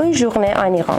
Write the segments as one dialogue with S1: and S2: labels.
S1: Une journée en Iran.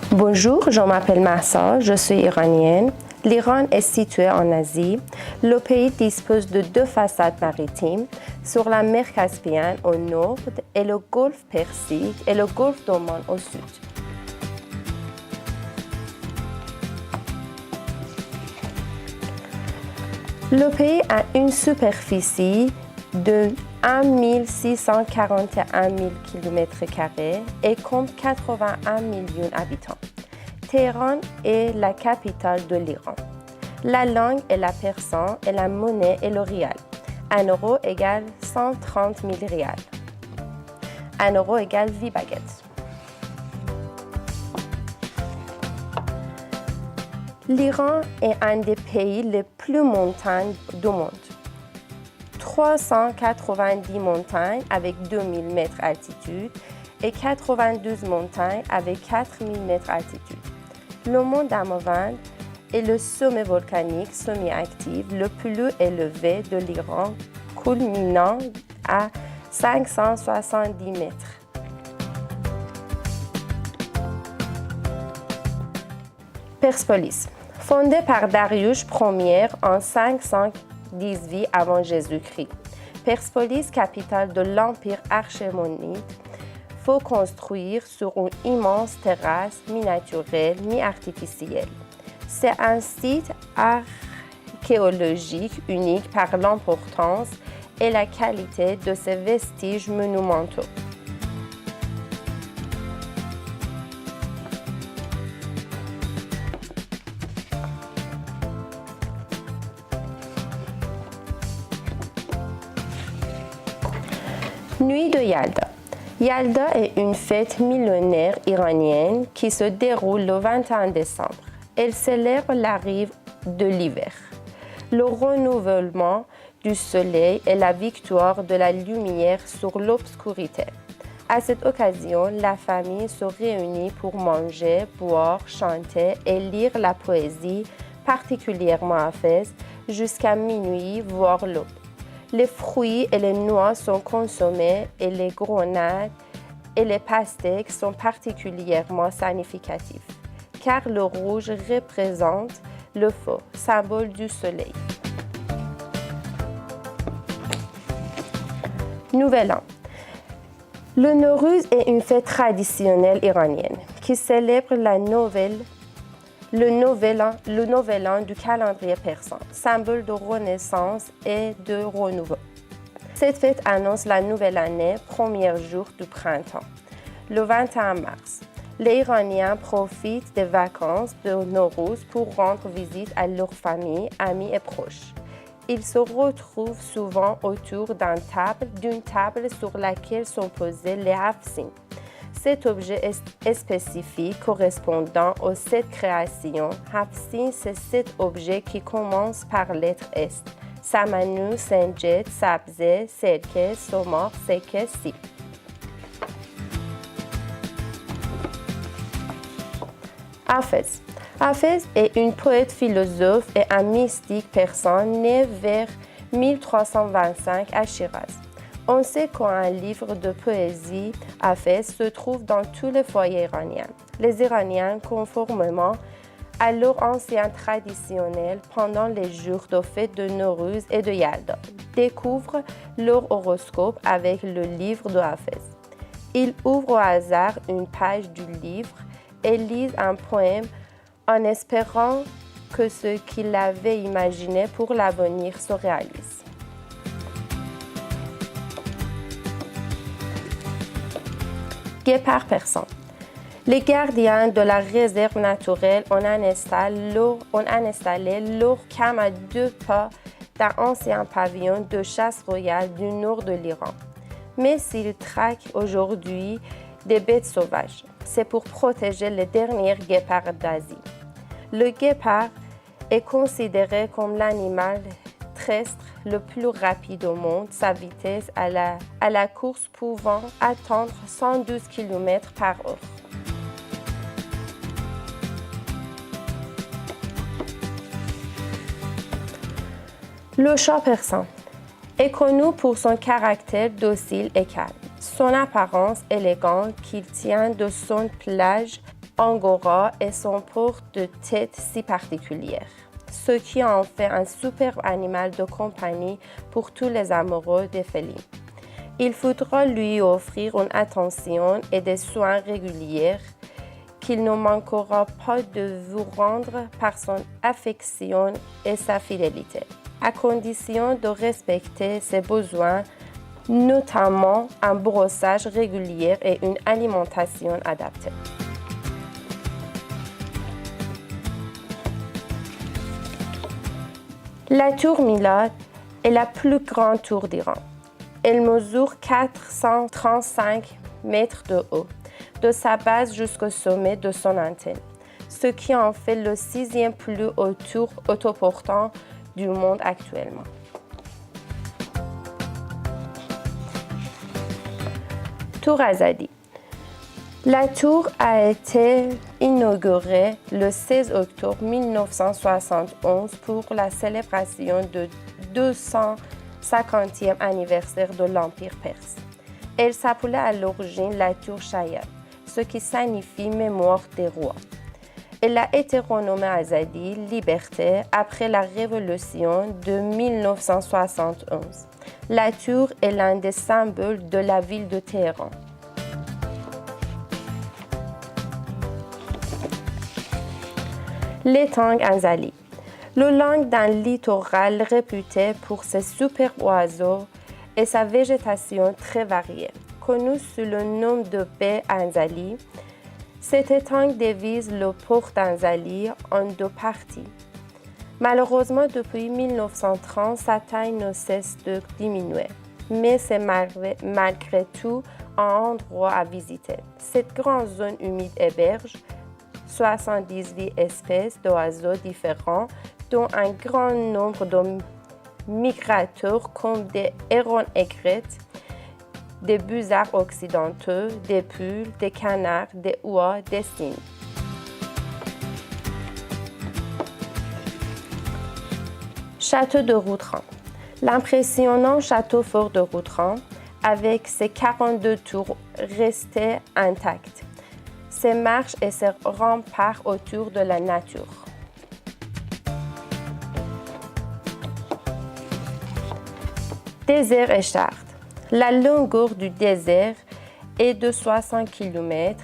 S1: Bonjour, je m'appelle Mahsa, je suis iranienne. L'Iran est situé en Asie. Le pays dispose de 2 façades maritimes sur la mer Caspienne au nord et le golfe Persique et le golfe d'Oman au sud. Le pays a une superficie de 1 641 000 km² et compte 81 millions d'habitants. Téhéran est la capitale de l'Iran. La langue est la persan et la monnaie est le rial. 1 euro égale 130 000 rials. 1 euro égale 8 baguettes. L'Iran est un des pays les plus montagnes du monde. 390 montagnes avec 2000 mètres d'altitude et 92 montagnes avec 4000 mètres d'altitude. Le mont Damavand est le sommet volcanique semi-actif le plus élevé de l'Iran, culminant à 570 mètres. Persepolis, fondée par Darius Ier en 518 avant Jésus-Christ. Persepolis, capitale de l'Empire achéménide, faut construire sur une immense terrasse mi-naturelle, mi-artificielle. C'est un site archéologique unique par l'importance et la qualité de ses vestiges monumentaux. Nuit de Yalda. Yalda est une fête millénaire iranienne qui se déroule le 21 décembre. Elle célèbre l'arrivée de l'hiver, le renouvellement du soleil et la victoire de la lumière sur l'obscurité. À cette occasion, la famille se réunit pour manger, boire, chanter et lire la poésie, particulièrement à Fès, jusqu'à minuit, voire l'aube. Les fruits et les noix sont consommés et les grenades et les pastèques sont particulièrement significatifs, car le rouge représente le feu, symbole du soleil. Nouvel An. Le Nowruz est une fête traditionnelle iranienne qui célèbre le nouvel an du calendrier persan, symbole de renaissance et de renouveau. Cette fête annonce la nouvelle année, premier jour du printemps, le 21 mars. Les Iraniens profitent des vacances de Nowruz pour rendre visite à leurs familles, amis et proches. Ils se retrouvent souvent autour d'une table sur laquelle sont posés les hafsins. Cet objet est spécifique correspondant aux 7 créations. Hafsin, c'est 7 objets qui commencent par lettre S. Samanu, Senjet, Sabze, Serke, Somor, Seke, Sip. Hafez. Hafez est une poète philosophe et un mystique persan né vers 1325 à Shiraz. On sait qu'un livre de poésie Hafez se trouve dans tous les foyers iraniens. Les Iraniens, conformément à leur ancien traditionnel pendant les jours de fête de Nowruz et de Yalda, découvrent leur horoscope avec le livre de Hafez. Ils ouvrent au hasard une page du livre et lisent un poème en espérant que ce qu'ils avaient imaginé pour l'avenir se réalise. Guépard persan. Les gardiens de la réserve naturelle ont installé leur camp à 2 pas d'un ancien pavillon de chasse royale du nord de l'Iran. Mais s'ils traquent aujourd'hui des bêtes sauvages, c'est pour protéger les derniers guépards d'Asie. Le guépard est considéré comme l'animal terrestre le plus rapide au monde, sa vitesse à la course pouvant atteindre 112 km par heure. Le chat persan. est connu pour son caractère docile et calme, son apparence élégante qu'il tient de son pelage angora et son port de tête si particulière, ce qui en fait un superbe animal de compagnie pour tous les amoureux des félins. Il faudra lui offrir une attention et des soins réguliers qu'il ne manquera pas de vous rendre par son affection et sa fidélité, à condition de respecter ses besoins, notamment un brossage régulier et une alimentation adaptée. La tour Milad est la plus grande tour d'Iran. Elle mesure 435 mètres de haut, de sa base jusqu'au sommet de son antenne, ce qui en fait le 6e plus haut tour autoportant du monde actuellement. Tour Azadi. La tour a été inaugurée le 16 octobre 1971 pour la célébration du 250e anniversaire de l'Empire perse. Elle s'appelait à l'origine la tour Shayab, ce qui signifie mémoire des rois. Elle a été renommée Azadi, Liberté, après la Révolution de 1971. La tour est l'un des symboles de la ville de Téhéran. L'étang Anzali. Le long d'un littoral réputé pour ses superbes oiseaux et sa végétation très variée, connu sous le nom de baie Anzali, cet étang divise le port d'Anzali en 2 parties. Malheureusement, depuis 1930, sa taille ne cesse de diminuer, mais c'est malgré tout un endroit à visiter. Cette grande zone humide héberge 78 espèces d'oiseaux différents, dont un grand nombre de migrateurs comme des hérons aigrettes, des busards occidentaux, des poules, des canards, des oies, des cygnes. Château de Routran. L'impressionnant château fort de Routran, avec ses 42 tours restées intactes, ses marches et ses remparts autour de la nature. Désert et Chartres. La longueur du désert est de 60 km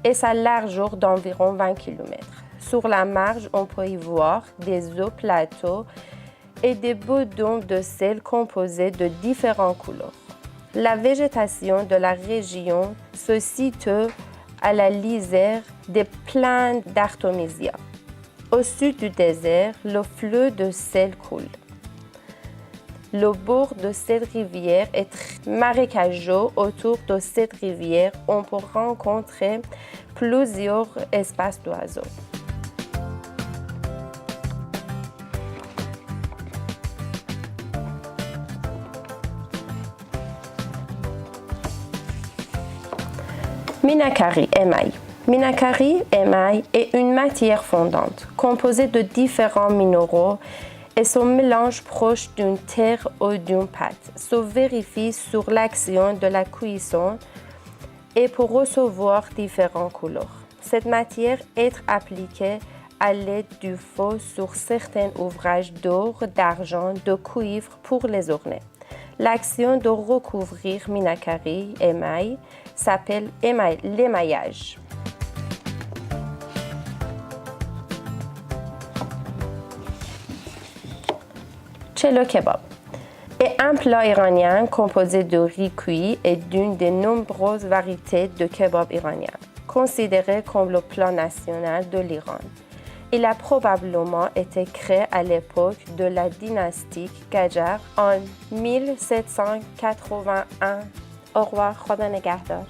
S1: et sa largeur d'environ 20 km. Sur la marge, on peut y voir des eaux plateaux et des beaux dômes de sel composés de différentes couleurs. La végétation de la région se situe à la lisière des plaines d'Artemisia. Au sud du désert, le fleuve de sel coule. Le bord de cette rivière est très marécageux. Autour de cette rivière, on peut rencontrer plusieurs espèces d'oiseaux. Minakari émail. Minakari émail est une matière fondante composée de différents minéraux et son mélange proche d'une terre ou d'une pâte se vérifie sur l'action de la cuisson et pour recevoir différentes couleurs. Cette matière est appliquée à l'aide du feu sur certains ouvrages d'or, d'argent, de cuivre pour les orner. L'action de recouvrir Minakari émail s'appelle l'émaillage. Chelo kebab est un plat iranien composé de riz cuit et d'une des nombreuses variétés de kebab iranien, considéré comme le plat national de l'Iran. Il a probablement été créé à l'époque de la dynastie Qajar en 1781. Au revoir, Khoda Nigahtar.